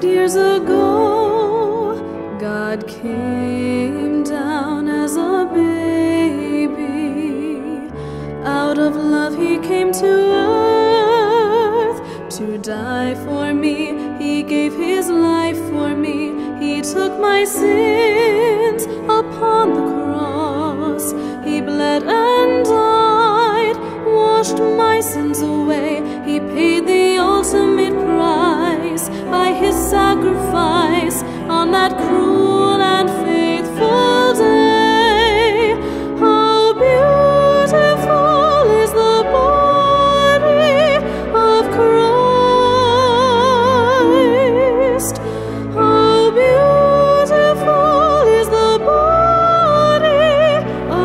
Years ago, God came down as a baby. Out of love He came to earth to die for me. He gave His life for me. He took my sins upon the cross. He bled and died, washed my sins away. He paid the ultimate price by His sacrifice on that cruel and faithful day. How beautiful is the body of Christ. How beautiful is the body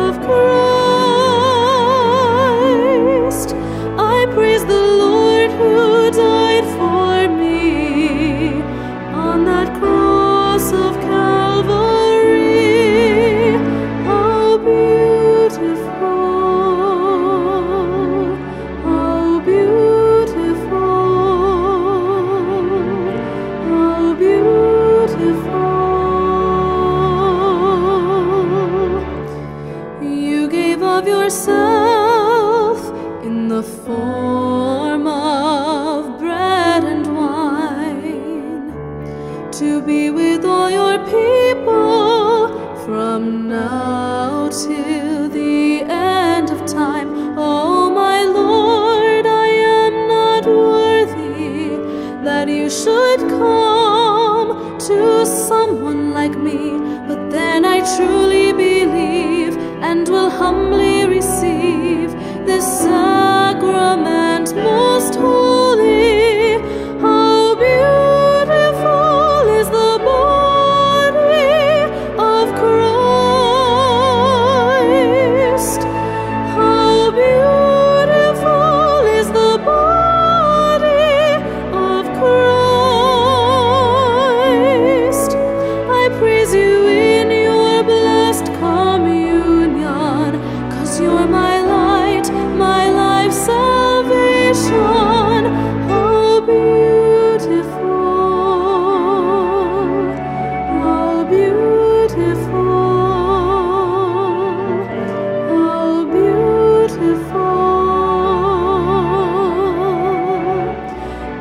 of Christ. I praise the Lord who died for me on that cross of Calvary. How beautiful, how beautiful, how beautiful. You gave of yourself in the form of bread and wine, to be with all your people from now till the end of time. Oh my Lord, I am not worthy that you should come to someone like me, but then I truly believe and will humbly receive this sacrament most holy. How beautiful is the body of Christ. How beautiful is the body of Christ. I praise you in your blessed communion, 'cause you're my light, my life's salvation. How beautiful, how beautiful, how beautiful.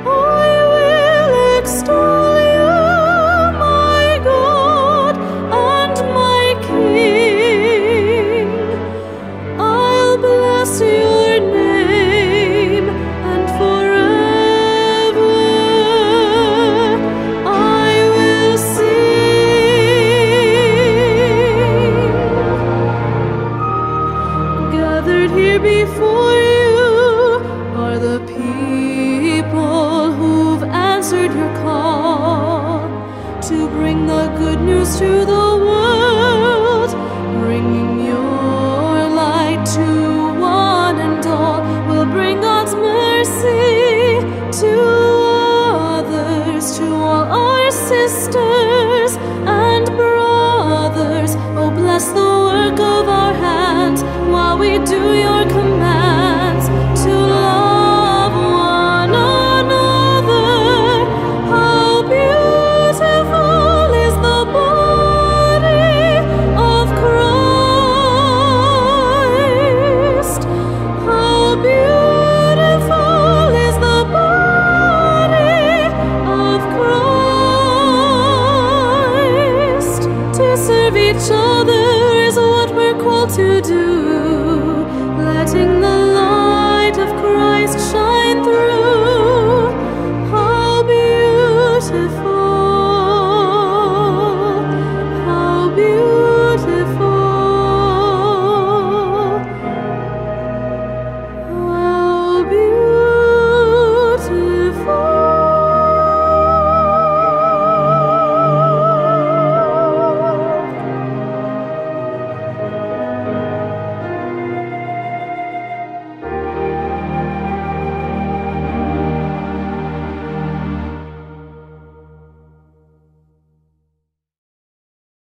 I will extol you, my God and my King. I'll bless your name, and forever I will sing. Gathered here before you are the people who've answered your call to bring the good news to the